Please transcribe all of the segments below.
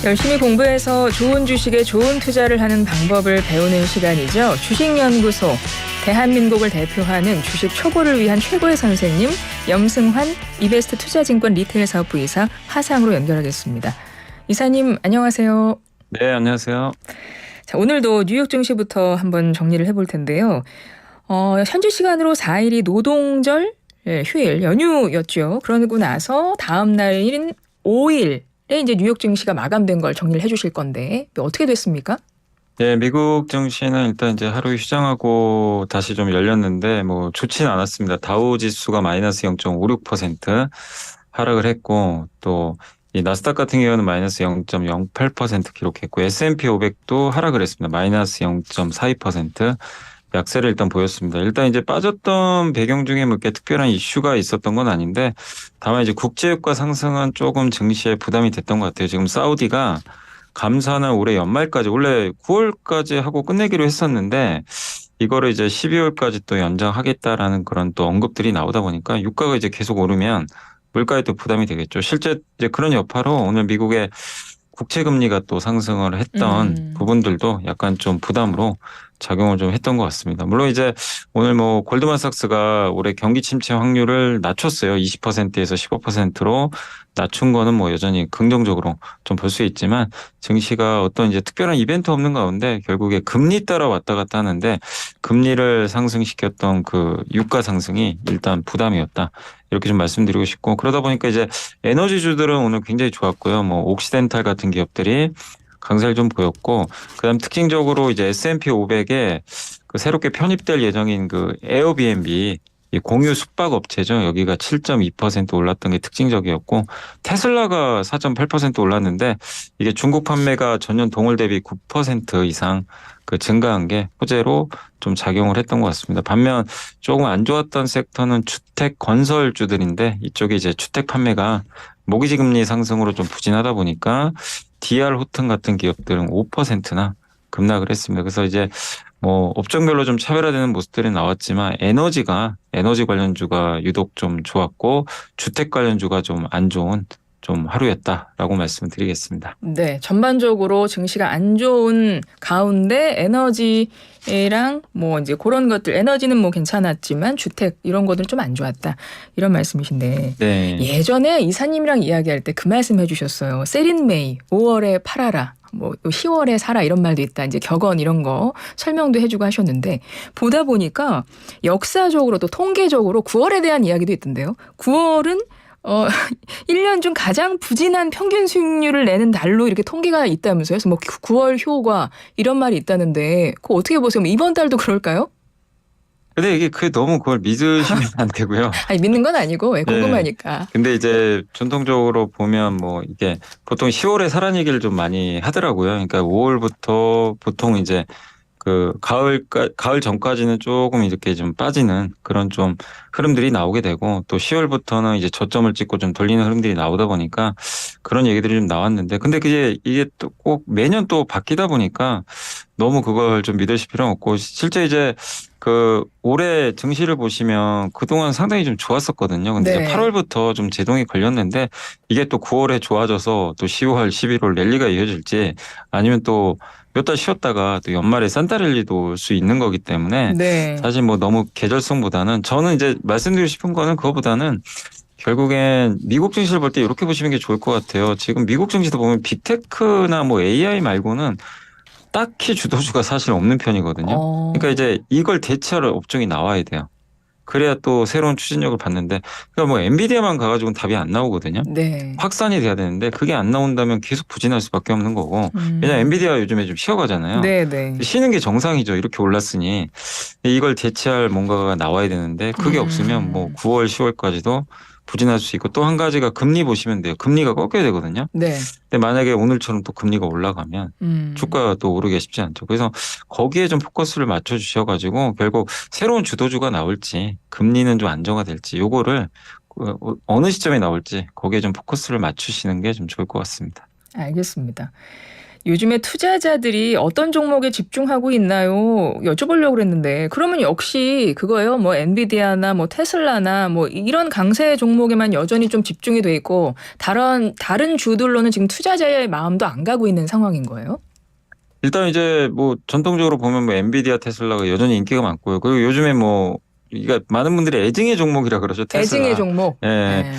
열심히 공부해서 좋은 주식에 좋은 투자를 하는 방법을 배우는 시간이죠. 주식연구소, 대한민국을 대표하는 주식 초보를 위한 최고의 선생님 염승환 이베스트 투자증권 리테일 사업부 이사 화상으로 연결하겠습니다. 이사님 안녕하세요. 네, 안녕하세요. 자, 오늘도 뉴욕 증시부터 한번 정리를 해볼 텐데요. 현지 시간으로 4일이 노동절 휴일 연휴였죠. 그러고 나서 다음 날인 5일에 이제 뉴욕 증시가 마감된 걸 정리를 해주실 건데 어떻게 됐습니까? 네, 미국 증시는 일단 이제 하루 휴장하고 다시 좀 열렸는데 뭐 좋지는 않았습니다. 다우 지수가 마이너스 0.56% 하락을 했고 또 이 나스닥 같은 경우는 마이너스 0.08% 기록했고 S&P 500도 하락을 했습니다. 마이너스 0.42% 약세를 일단 보였습니다. 일단 이제 빠졌던 배경 중에 뭐 이렇게 특별한 이슈가 있었던 건 아닌데 다만 이제 국제유가 상승은 조금 증시에 부담이 됐던 것 같아요. 지금 사우디가 감산을 올해 연말까지 원래 9월까지 하고 끝내기로 했었는데 이거를 이제 12월까지 또 연장하겠다라는 그런 또 언급들이 나오다 보니까 유가가 이제 계속 오르면 물가에 또 부담이 되겠죠. 실제 이제 그런 여파로 오늘 미국의 국채 금리가 또 상승을 했던 부분들도 약간 좀 부담으로 작용을 좀 했던 것 같습니다. 물론 이제 오늘 뭐 골드만삭스가 올해 경기 침체 확률을 낮췄어요. 20%에서 15%로 낮춘 거는 뭐 여전히 긍정적으로 좀 볼 수 있지만 증시가 어떤 이제 특별한 이벤트 없는 가운데 결국에 금리 따라 왔다 갔다 하는데 금리를 상승시켰던 그 유가 상승이 일단 부담이었다. 이렇게 좀 말씀드리고 싶고 그러다 보니까 이제 에너지주들은 오늘 굉장히 좋았고요. 뭐 옥시덴탈 같은 기업들이 강세를 좀 보였고 그다음 특징적으로 이제 S&P 500에 그 새롭게 편입될 예정인 그 에어비앤비 이 공유 숙박 업체죠. 여기가 7.2% 올랐던 게 특징적이었고 테슬라가 4.8% 올랐는데 이게 중국 판매가 전년 동월 대비 9% 이상 그 증가한 게 호재로 좀 작용을 했던 것 같습니다. 반면 조금 안 좋았던 섹터는 주택 건설주들인데 이쪽에 이제 주택 판매가 모기지 금리 상승으로 좀 부진하다 보니까 DR 호튼 같은 기업들은 5%나 급락을 했습니다. 그래서 이제 뭐 업종별로 좀 차별화되는 모습들이 나왔지만 에너지 관련주가 유독 좀 좋았고 주택 관련주가 좀 안 좋은 좀 하루였다라고 말씀드리겠습니다. 네, 전반적으로 증시가 안 좋은 가운데 에너지랑 뭐 이제 그런 것들 에너지는 뭐 괜찮았지만 주택 이런 것들은 좀 안 좋았다 이런 말씀이신데 네. 예전에 이사님이랑 이야기할 때 그 말씀 해주셨어요. 세린 메이 5월에 팔아라. 뭐 10월에 사라 이런 말도 있다. 이제 격언 이런 거 설명도 해주고 하셨는데 보다 보니까 역사적으로 또 통계적으로 9월에 대한 이야기도 있던데요. 9월은 1년 중 가장 부진한 평균 수익률을 내는 달로 이렇게 통계가 있다면서요. 그래서 뭐 9월 효과 이런 말이 있다는데 그거 어떻게 보세요? 뭐 이번 달도 그럴까요? 근데 이게 그게 너무 그걸 믿으시면 안 되고요. 아니 믿는 건 아니고 왜 네. 궁금하니까. 근데 이제 전통적으로 보면 뭐 이게 보통 10월에 사란 얘기를 좀 많이 하더라고요. 그러니까 5월부터 보통 이제 그 가을 전까지는 조금 이렇게 좀 빠지는 그런 좀 흐름들이 나오게 되고 또 10월부터는 이제 저점을 찍고 좀 돌리는 흐름들이 나오다 보니까 그런 얘기들이 좀 나왔는데 근데 그게 이게 또 꼭 매년 또 바뀌다 보니까 너무 그걸 좀 믿으실 필요는 없고 실제 이제 그 올해 증시를 보시면 그동안 상당히 좀 좋았었거든요. 근데 네. 이제 8월부터 좀 제동이 걸렸는데 이게 또 9월에 좋아져서 또 10월, 11월 랠리가 이어질지 아니면 또 몇 달 쉬었다가 또 연말에 산타랠리도 올 수 있는 거기 때문에 네. 사실 뭐 너무 계절성보다는 저는 이제 말씀드리고 싶은 거는 그거보다는 결국엔 미국 증시를 볼 때 이렇게 보시는 게 좋을 것 같아요. 지금 미국 증시도 보면 빅테크나 뭐 AI 말고는 딱히 주도주가 사실 없는 편이거든요. 그러니까 이제 이걸 대체할 업종이 나와야 돼요. 그래야 또 새로운 추진력을 받는데 그러니까 뭐 엔비디아만 가가지고는 답이 안 나오거든요. 네. 확산이 돼야 되는데 그게 안 나온다면 계속 부진할 수밖에 없는 거고 왜냐면 엔비디아 요즘에 좀 쉬어가잖아요. 네, 네. 쉬는 게 정상이죠. 이렇게 올랐으니 이걸 대체할 뭔가가 나와야 되는데 그게 없으면 뭐 9월, 10월까지도 부진할 수 있고 또 한 가지가 금리 보시면 돼요. 금리가 꺾여야 되거든요. 네. 근데 만약에 오늘처럼 또 금리가 올라가면 주가가 또 오르기가 쉽지 않죠. 그래서 거기에 좀 포커스를 맞춰 주셔가지고 결국 새로운 주도주가 나올지 금리는 좀 안정화 될지 요거를 어느 시점에 나올지 거기에 좀 포커스를 맞추시는 게 좀 좋을 것 같습니다. 알겠습니다. 요즘에 투자자들이 어떤 종목에 집중하고 있나요? 여쭤보려고 그랬는데 그러면 역시 그거예요. 뭐 엔비디아나 뭐 테슬라나 뭐 이런 강세 종목에만 여전히 좀 집중이 돼 있고 다른 주들로는 지금 투자자의 마음도 안 가고 있는 상황인 거예요? 일단 이제 뭐 전통적으로 보면 뭐 엔비디아, 테슬라가 여전히 인기가 많고요. 그리고 요즘에 뭐 이게 많은 분들이 애증의 종목이라 그러죠. 애증의 테슬라. 종목. 예. 예.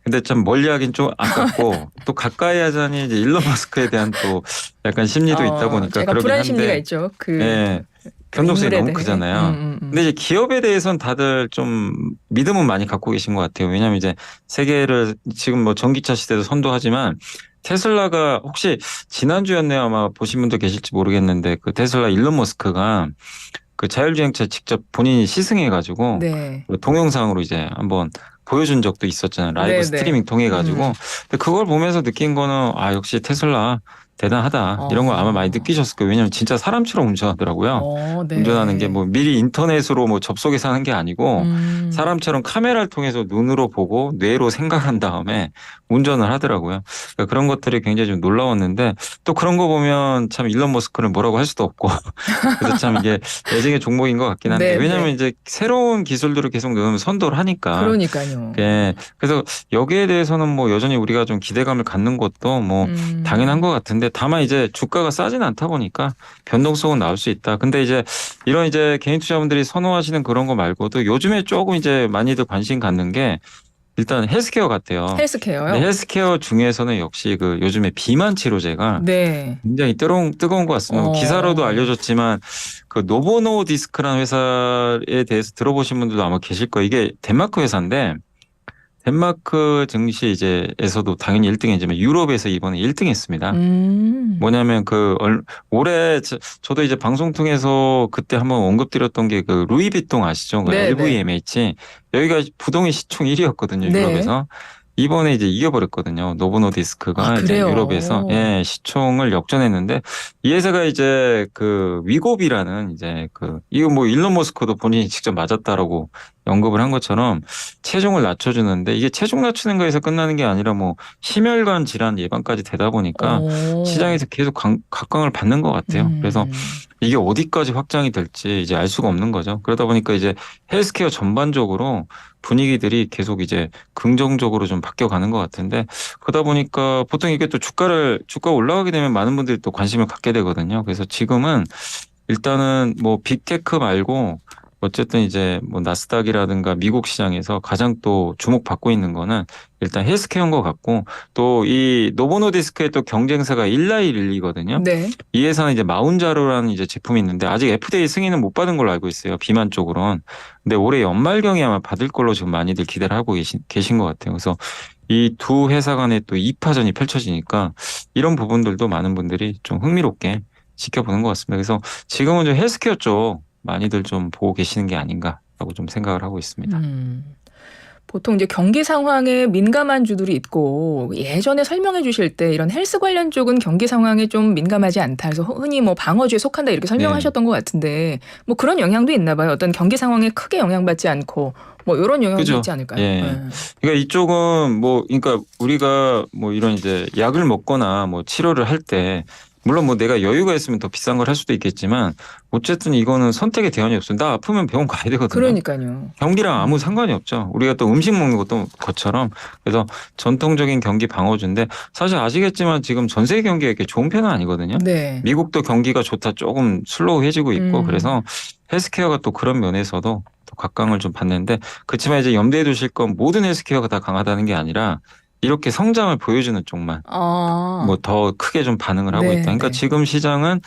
근데 참 멀리하긴 좀 아깝고 또 가까이 하자니 이제 일론 머스크에 대한 또 약간 심리도 있다 보니까 제가 그러긴 불안 심리가 한데 있죠. 예. 그 변동성이 인물에 너무 대해. 크잖아요. 근데 이제 기업에 대해서는 다들 좀 믿음은 많이 갖고 계신 것 같아요. 왜냐하면 이제 세계를 지금 뭐 전기차 시대도 선도하지만 테슬라가 혹시 지난주였네요. 아마 보신 분도 계실지 모르겠는데 그 테슬라 일론 머스크가 그 자율주행차 직접 본인이 시승해가지고 네. 그 동영상으로 이제 한번 보여준 적도 있었잖아요. 라이브 네네. 스트리밍 통해 가지고. 근데 그걸 보면서 느낀 거는 아 역시 테슬라 대단하다. 이런 거 아마 많이 어. 느끼셨을 거예요. 왜냐하면 진짜 사람처럼 운전하더라고요. 운전하는 게 네. 뭐 미리 인터넷으로 뭐 접속해서 하는 게 아니고 음. 사람처럼 카메라를 통해서 눈으로 보고 뇌로 생각한 다음에 운전을 하더라고요. 그러니까 그런 것들이 굉장히 좀 놀라웠는데 또 그런 거 보면 참 일론 머스크를 뭐라고 할 수도 없고 그래서 참 이게 애증의 종목인 것 같긴 한데 왜냐하면 네네. 이제 새로운 기술들을 계속 넣으면 선도를 하니까 그러니까요. 예. 그래서 여기에 대해서는 뭐 여전히 우리가 좀 기대감을 갖는 것도 뭐 당연한 음. 것 같은데 다만 이제 주가가 싸진 않다 보니까 변동성은 나올 수 있다. 근데 이제 이런 이제 개인 투자분들이 선호하시는 그런 거 말고도 요즘에 조금 이제 많이들 관심 갖는 게 일단 헬스케어 같아요. 근데 헬스케어요? 헬스케어 중에서는 역시 그 요즘에 비만 치료제가 네. 굉장히 뜨거운 것 같습니다. 뭐 기사로도 어. 알려졌지만 그 노보노 디스크라는 회사에 대해서 들어보신 분들도 아마 계실 거예요. 이게 덴마크 회사인데 덴마크 증시 이제에서도 당연히 1등이지만 유럽에서 이번에 1등 했습니다. 음. 뭐냐면 올해 저도 이제 방송 통해서 그때 한번 언급드렸던 게 그 루이비통 아시죠? 그 네네. LVMH 여기가 부동의 시총 1위였거든요. 네. 유럽에서. 이번에 이제 이겨버렸거든요. 아 노보노디스크가 이제 유럽에서 그래요? 시총을 역전했는데 이 회사가 이제 그 위고비라는 이제 그 이거 뭐 일론 머스크도 본인이 직접 맞았다라고 언급을 한 것처럼 체중을 낮춰주는데 이게 체중 낮추는 거에서 끝나는 게 아니라 뭐 심혈관 질환 예방까지 되다 보니까 어. 시장에서 계속 각광을 받는 것 같아요. 그래서 음. 이게 어디까지 확장이 될지 이제 알 수가 없는 거죠. 그러다 보니까 이제 헬스케어 전반적으로 분위기들이 계속 이제 긍정적으로 좀 바뀌어가는 것 같은데 그러다 보니까 보통 이게 또 주가 올라가게 되면 많은 분들이 또 관심을 갖게 되거든요. 그래서 지금은 일단은 뭐 빅테크 말고 어쨌든 이제 뭐 나스닥이라든가 미국 시장에서 가장 또 주목받고 있는 거는 일단 헬스케어인 것 같고 또 이 노보노디스크의 또 경쟁사가 일라이릴리거든요. 네. 이 회사는 이제 마운자로라는 이제 제품이 있는데 아직 FDA 승인은 못 받은 걸로 알고 있어요. 비만 쪽으로는. 근데 올해 연말경에 아마 받을 걸로 지금 많이들 기대를 하고 계신 것 같아요. 그래서 이 두 회사 간의 또 이파전이 펼쳐지니까 이런 부분들도 많은 분들이 좀 흥미롭게 지켜보는 것 같습니다. 그래서 지금은 좀 헬스케어 쪽 많이들 좀 보고 계시는 게 아닌가라고 좀 생각을 하고 있습니다. 음. 보통 이제 경기 상황에 민감한 주들이 있고 예전에 설명해 주실 때 이런 헬스 관련 쪽은 경기 상황에 좀 민감하지 않다. 그래서 흔히 뭐 방어주에 속한다 이렇게 네. 설명하셨던 것 같은데 뭐 그런 영향도 있나 봐요. 어떤 경기 상황에 크게 영향받지 않고 뭐 이런 영향도 그죠? 있지 않을까요? 예. 예. 그러니까 이쪽은 뭐, 그러니까 우리가 뭐 이런 이제 약을 먹거나 뭐 치료를 할 때 물론 뭐 내가 여유가 있으면 더 비싼 걸 할 수도 있겠지만 어쨌든 이거는 선택의 대안이 없어요. 나 아프면 병원 가야 되거든요. 그러니까요. 경기랑 아무 음. 상관이 없죠. 우리가 또 음식 먹는 것처럼 그래서 전통적인 경기 방어주인데 사실 아시겠지만 지금 전 세계 경기가 이렇게 좋은 편은 아니거든요. 네. 미국도 경기가 좋다 조금 슬로우해지고 있고 음. 그래서 헬스케어가 또 그런 면에서도 또 각광을 좀 받는데 그렇지만 이제 염두에 두실 건 모든 헬스케어가 다 강하다는 게 아니라 이렇게 성장을 보여주는 쪽만 뭐 아. 더 크게 좀 반응을 하고 있다. 네, 그러니까 네. 지금 시장은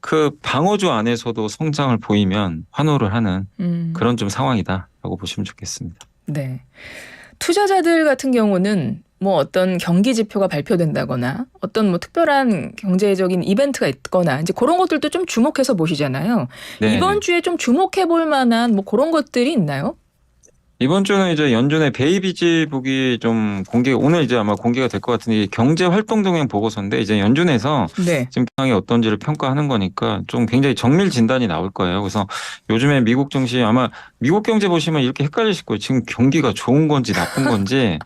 그 방어주 안에서도 성장을 보이면 환호를 하는 음. 그런 좀 상황이다라고 보시면 좋겠습니다. 네. 투자자들 같은 경우는 뭐 어떤 경기 지표가 발표된다거나 어떤 뭐 특별한 경제적인 이벤트가 있거나 이제 그런 것들도 좀 주목해서 보시잖아요. 이번 네네. 주에 좀 주목해 볼 만한 뭐 그런 것들이 있나요? 이번 주는 이제 연준의 베이비지북이 좀 오늘 이제 아마 공개가 될 것 같은데 경제 활동 동향 보고서인데 이제 연준에서 네. 지금 상황이 어떤지를 평가하는 거니까 좀 굉장히 정밀 진단이 나올 거예요. 그래서 요즘에 미국 증시 아마 미국 경제 보시면 이렇게 헷갈리실 거예요. 지금 경기가 좋은 건지 나쁜 건지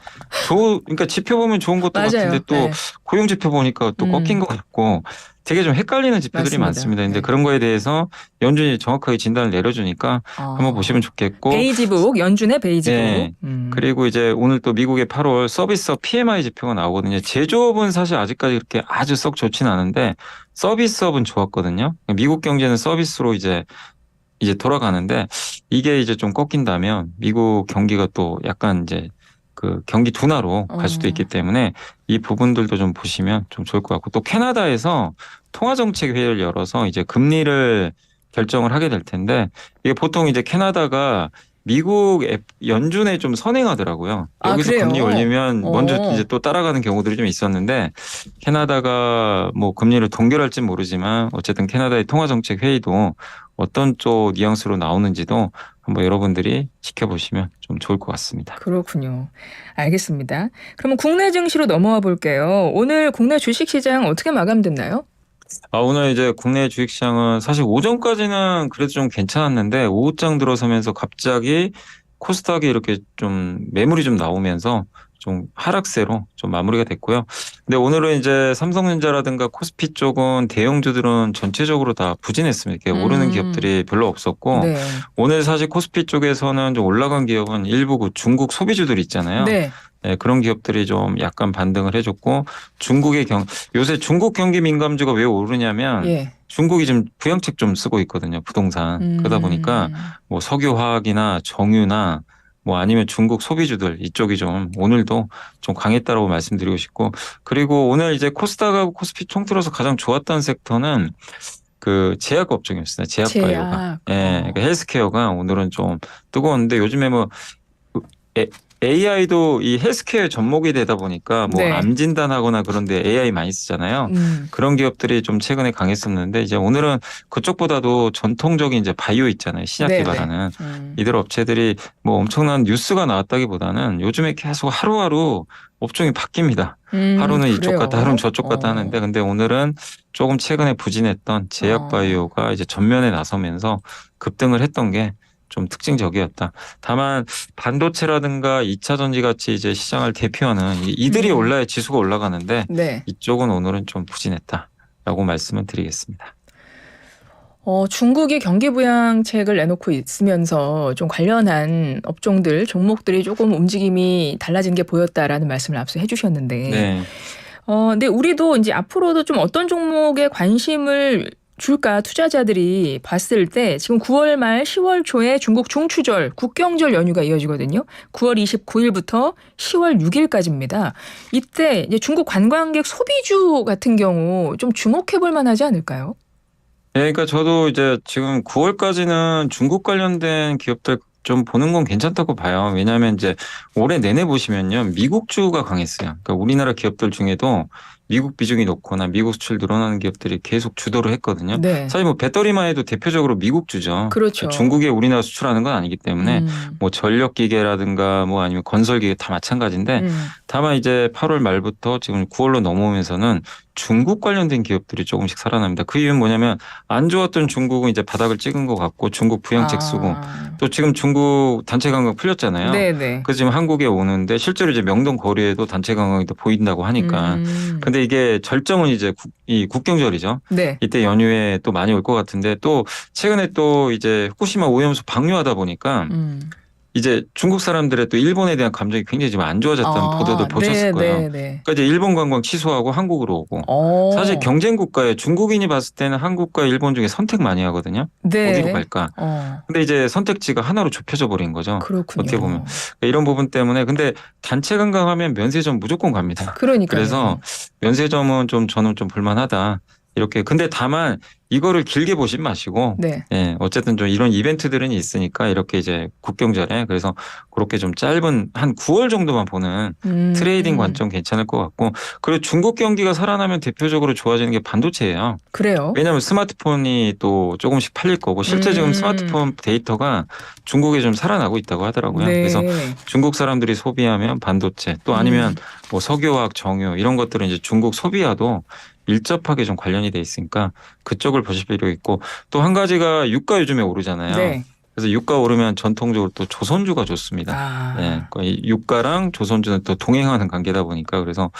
그러니까 지표 보면 좋은 것도 같은데 맞아요. 또 네. 고용 지표 보니까 또 꺾인 음. 것 같고 되게 좀 헷갈리는 지표들이 맞습니다. 많습니다. 근데 네. 그런 거에 대해서 연준이 정확하게 진단을 내려주니까 한번 보시면 좋겠고. 베이지북, 연준의 베이지북. 네. 그리고 이제 오늘 또 미국의 8월 서비스업 PMI 지표가 나오거든요. 제조업은 사실 아직까지 그렇게 아주 썩 좋진 않은데 서비스업은 좋았거든요. 미국 경제는 서비스로 이제 돌아가는데 이게 이제 좀 꺾인다면 미국 경기가 또 약간 이제 그 경기 둔화로 갈 수도 있기 때문에 이 부분들도 좀 보시면 좀 좋을 것 같고, 또 캐나다에서 통화정책 회의를 열어서 이제 금리를 결정을 하게 될 텐데, 이게 보통 이제 캐나다가 미국 연준에 좀 선행하더라고요. 여기서 그래요? 금리 올리면 먼저 이제 또 따라가는 경우들이 좀 있었는데, 캐나다가 뭐 금리를 동결할진 모르지만 어쨌든 캐나다의 통화정책 회의도 어떤 쪽 뉘앙스로 나오는지도 한번 여러분들이 지켜보시면 좀 좋을 것 같습니다. 그렇군요. 알겠습니다. 그러면 국내 증시로 넘어와 볼게요. 오늘 국내 주식시장 어떻게 마감됐나요? 오늘 이제 국내 주식시장은 사실 오전까지는 그래도 좀 괜찮았는데 오후장 들어서면서 갑자기 코스닥이 이렇게 좀 매물이 좀 나오면서 좀 하락세로 좀 마무리가 됐고요. 근데 오늘은 이제 삼성전자라든가 코스피 쪽은 대형주들은 전체적으로 다 부진했습니다. 이렇게 오르는 기업들이 별로 없었고, 네. 오늘 사실 코스피 쪽에서는 좀 올라간 기업은 일부 그 중국 소비주들 있잖아요. 네. 네, 그런 기업들이 좀 약간 반등을 해줬고, 요새 중국 경기 민감주가 왜 오르냐면 예. 중국이 지금 부양책 좀 쓰고 있거든요, 부동산. 그러다 보니까 뭐 석유화학이나 정유나 뭐 아니면 중국 소비주들 이쪽이 좀 오늘도 좀 강했다라고 말씀드리고 싶고, 그리고 오늘 이제 코스닥하고 코스피 통틀어서 가장 좋았던 섹터는 그 제약 업종이었어요. 제약 바이오가. 예, 그러니까 헬스케어가 오늘은 좀 뜨거웠는데, 요즘에 뭐 AI도 이 헬스케어 접목이 되다 보니까 뭐 네. 암 진단하거나 그런데 AI 많이 쓰잖아요. 그런 기업들이 좀 최근에 강했었는데, 이제 오늘은 그쪽보다도 전통적인 이제 바이오 있잖아요. 신약 네, 개발하는 이들 업체들이 뭐 엄청난 뉴스가 나왔다기보다는 요즘에 계속 하루하루 업종이 바뀝니다. 하루는 이쪽 그래요? 갔다 하루는 저쪽 갔다 하는데, 근데 오늘은 조금 최근에 부진했던 제약 바이오가 이제 전면에 나서면서 급등을 했던 게 좀 특징적이었다. 다만 반도체라든가 2차 전지 같이 이제 시장을 대표하는 이들이 올라야 지수가 올라가는데, 네. 이쪽은 오늘은 좀 부진했다라고 말씀을 드리겠습니다. 중국이 경기 부양책을 내놓고 있으면서 좀 관련한 업종들, 종목들이 조금 움직임이 달라진 게 보였다라는 말씀을 앞서 해주셨는데, 네. 근데 우리도 이제 앞으로도 좀 어떤 종목에 관심을 줄까 투자자들이 봤을 때 지금 9월 말 10월 초에 중국 중추절 국경절 연휴가 이어지거든요. 9월 29일부터 10월 6일까지입니다. 이때 이제 중국 관광객 소비주 같은 경우 좀 주목해 볼 만하지 않을까요? 네, 그러니까 저도 이제 지금 9월까지는 중국 관련된 기업들 좀 보는 건 괜찮다고 봐요. 왜냐하면 이제 올해 내내 보시면요, 미국주가 강했어요. 그러니까 우리나라 기업들 중에도 미국 비중이 높거나 미국 수출 늘어나는 기업들이 계속 주도를 했거든요. 네. 사실 뭐 배터리만 해도 대표적으로 미국주죠. 그렇죠. 중국에 우리나라 수출하는 건 아니기 때문에 뭐 전력기계라든가 뭐 아니면 건설기계 다 마찬가지인데, 다만 이제 8월 말부터 지금 9월로 넘어오면서는 중국 관련된 기업들이 조금씩 살아납니다. 그 이유는 뭐냐면 안 좋았던 중국은 이제 바닥을 찍은 것 같고 중국 부양책 쓰고, 또 지금 중국 단체 관광 풀렸잖아요. 네네. 그래서 지금 한국에 오는데 실제로 이제 명동 거리에도 단체 관광이 또 보인다고 하니까. 근데 이게 절정은 이제 이 국경절이죠. 네. 이때 연휴에 또 많이 올 것 같은데, 또 최근에 또 이제 후쿠시마 오염수 방류하다 보니까 이제 중국 사람들의 또 일본에 대한 감정이 굉장히 지금 안 좋아졌다는 보도도 보셨을 거예요. 그러니까 이제 일본 관광 취소하고 한국으로 오고. 사실 경쟁 국가에 중국인이 봤을 때는 한국과 일본 중에 선택 많이 하거든요. 네. 어디로 갈까. 근데 이제 선택지가 하나로 좁혀져 버린 거죠. 그렇군요. 어떻게 보면. 그러니까 이런 부분 때문에. 근데 단체 관광하면 면세점 무조건 갑니다. 그러니까요. 그래서 면세점은 좀 저는 좀 볼만하다. 이렇게. 근데 다만 이거를 길게 보진 마시고, 네. 예, 어쨌든 좀 이런 이벤트들은 있으니까 이렇게 이제 국경절에, 그래서 그렇게 좀 짧은 한 9월 정도만 보는 트레이딩 관점 괜찮을 것 같고, 그리고 중국 경기가 살아나면 대표적으로 좋아지는 게 반도체예요. 그래요? 왜냐하면 스마트폰이 또 조금씩 팔릴 거고, 실제 지금 스마트폰 데이터가 중국에 좀 살아나고 있다고 하더라고요. 네. 그래서 중국 사람들이 소비하면 반도체, 또 아니면 뭐 석유화학, 정유 이런 것들은 이제 중국 소비와도 밀접하게 좀 관련이 돼 있으니까 그쪽을 보실 필요가 있고, 또 한 가지가 유가 요즘에 오르잖아요. 네. 그래서 유가 오르면 전통적으로 또 조선주가 좋습니다. 아. 예, 거의 유가랑 조선주는 또 동행하는 관계다 보니까 그래서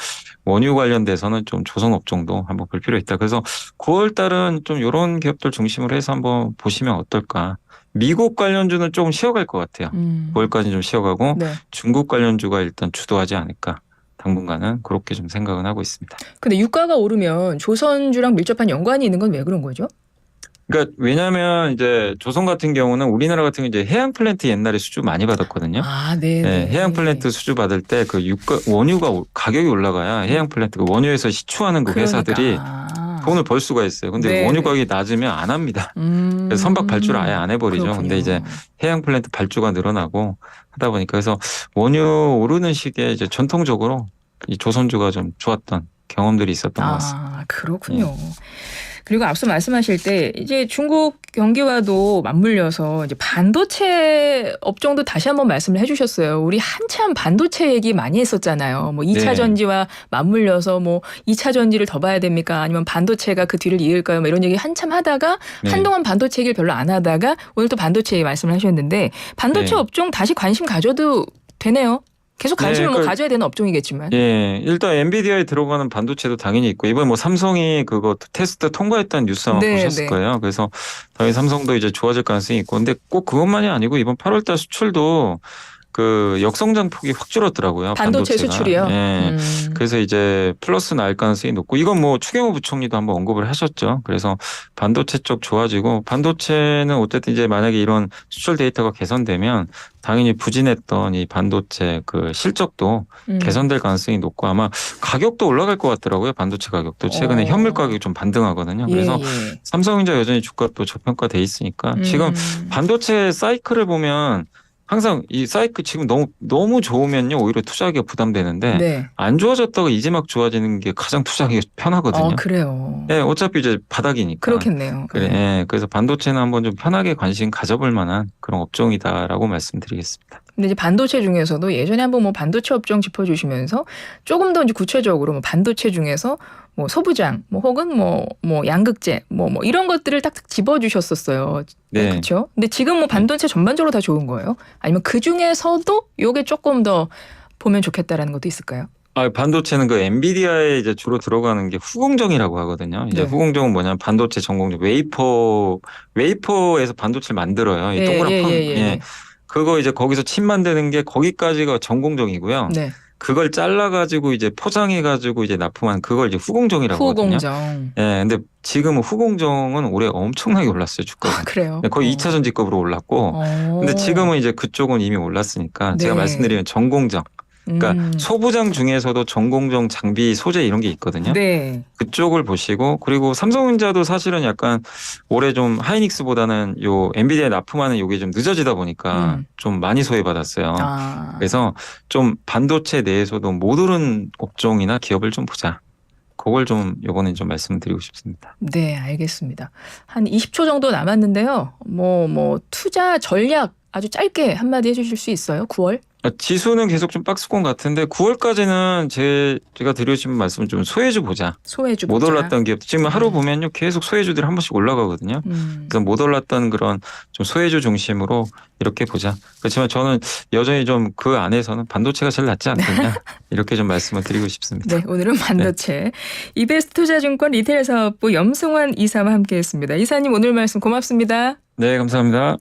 원유 관련돼서는 좀 조선 업종도 한번 볼 필요 있다. 그래서 9월 달은 좀 이런 기업들 중심으로 해서 한번 보시면 어떨까. 미국 관련주는 조금 쉬어갈 것 같아요. 9월까지 좀 쉬어가고 네. 중국 관련주가 일단 주도하지 않을까. 당분간은 그렇게 좀 생각은 하고 있습니다. 근데 유가가 오르면 조선주랑 밀접한 연관이 있는 건 왜 그런 거죠? 그러니까 왜냐하면 이제 조선 같은 경우는 우리나라 같은 경우 이제 해양 플랜트 옛날에 수주 많이 받았거든요. 아, 네, 네, 네. 해양 플랜트 수주 받을 때 그 유가 원유가 가격이 올라가야 해양 플랜트 그 원유에서 시추하는 그 회사들이 그러니까. 돈을 벌 수가 있어요. 근데 네, 원유 네. 가격이 낮으면 안 합니다. 그래서 선박 발주를 아예 안 해버리죠. 그렇군요. 근데 이제 해양 플랜트 발주가 늘어나고 하다 보니까 그래서 원유 오르는 시기에 이제 전통적으로 이 조선주가 좀 좋았던 경험들이 있었던 것 같습니다. 아, 그렇군요. 그리고 앞서 말씀하실 때 이제 중국 경기와도 맞물려서 이제 반도체 업종도 다시 한번 말씀을 해주셨어요. 우리 한참 반도체 얘기 많이 했었잖아요. 뭐 2차 네. 전지와 맞물려서 뭐 2차 전지를 더 봐야 됩니까? 아니면 반도체가 그 뒤를 이을까요? 뭐 이런 얘기 한참 하다가 네. 한동안 반도체 얘기를 별로 안 하다가 오늘 또 반도체 얘기 말씀을 하셨는데 반도체 네. 업종 다시 관심 가져도 되네요. 계속 관심을 뭐 그러니까 가져야 되는 업종이겠지만. 예, 일단 엔비디아에 들어가는 반도체도 당연히 있고 이번에 뭐 삼성이 그거 테스트 통과했다는 뉴스 아마 네, 보셨을 네. 거예요. 그래서 당연히 삼성도 이제 좋아질 가능성이 있고 근데 꼭 그것만이 아니고 이번 8월달 수출도 그 역성장 폭이 확 줄었더라고요. 반도체 반도체가. 수출이요? 예. 그래서 이제 플러스 날 가능성이 높고 이건 뭐 추경호 부총리도 한번 언급을 하셨죠. 그래서 반도체 쪽 좋아지고 반도체는 어쨌든 이제 만약에 이런 수출 데이터가 개선되면 당연히 부진했던 이 반도체 그 실적도 개선될 가능성이 높고 아마 가격도 올라갈 것 같더라고요. 반도체 가격도 최근에 현물 가격이 좀 반등하거든요. 그래서 예. 삼성전자 여전히 주가 또 저평가돼 있으니까 지금 반도체 사이클을 보면 항상 이 사이클 지금 너무 좋으면요 오히려 투자하기가 부담되는데 네. 안 좋아졌다가 이제 막 좋아지는 게 가장 투자하기 편하거든요. 그래요. 예, 어차피 이제 바닥이니까. 그렇겠네요. 그래, 네. 예, 그래서 반도체는 한번 좀 편하게 관심 가져볼 만한 그런 업종이다라고 말씀드리겠습니다. 근데 이제 반도체 중에서도 예전에 한번 뭐 반도체 업종 짚어주시면서 조금 더 이제 구체적으로 뭐 반도체 중에서 뭐 소부장, 뭐 혹은 뭐 양극재, 뭐 이런 것들을 딱딱 집어주셨었어요. 네. 그렇죠. 근데 지금 뭐 반도체 전반적으로 다 좋은 거예요? 아니면 그 중에서도 요게 조금 더 보면 좋겠다라는 것도 있을까요? 반도체는 그 엔비디아에 이제 주로 들어가는 게 후공정이라고 하거든요. 이제 네. 후공정은 뭐냐면 반도체 전공정 웨이퍼에서 반도체를 만들어요. 이 예, 동그란 판. 예. 그거 이제 거기서 칩 만드는 게 거기까지가 전공정이고요. 네. 그걸 잘라가지고 이제 포장해가지고 이제 납품한 그걸 이제 후공정이라고 하거든요. 후공정. 예, 근데 지금 후공정은 올해 엄청나게 올랐어요, 주가가. 그래요. 네, 거의 2차 전지급으로 올랐고. 근데 지금은 이제 그쪽은 이미 올랐으니까 제가 네. 말씀드리면 전공정. 그러니까 소부장 중에서도 전공정 장비 소재 이런 게 있거든요. 네. 그쪽을 보시고 그리고 삼성전자도 사실은 약간 올해 좀 하이닉스보다는 요 엔비디아에 납품하는 요게 좀 늦어지다 보니까 좀 많이 소외받았어요. 그래서 좀 반도체 내에서도 못 오른 업종이나 기업을 좀 보자. 그걸 좀 이번에 좀 말씀드리고 싶습니다. 네, 알겠습니다. 한 20초 정도 남았는데요. 뭐 투자 전략 아주 짧게 한마디 해주실 수 있어요? 9월? 지수는 계속 좀 박스권 같은데 9월까지는 제가 드리고 싶은 말씀은 좀 소외주 보자. 소외주 못 보자. 올랐던 기업 지금 하루 보면요 계속 소외주들이 한 번씩 올라가거든요. 그래서 못 올랐던 그런 좀 소외주 중심으로 이렇게 보자. 그렇지만 저는 여전히 좀 그 안에서는 반도체가 제일 낫지 않겠냐 이렇게 좀 말씀을 드리고 싶습니다. 네, 오늘은 반도체 이베스트 투자증권 리테일 사업부 염승환 이사와 함께했습니다. 이사님 오늘 말씀 고맙습니다. 네, 감사합니다.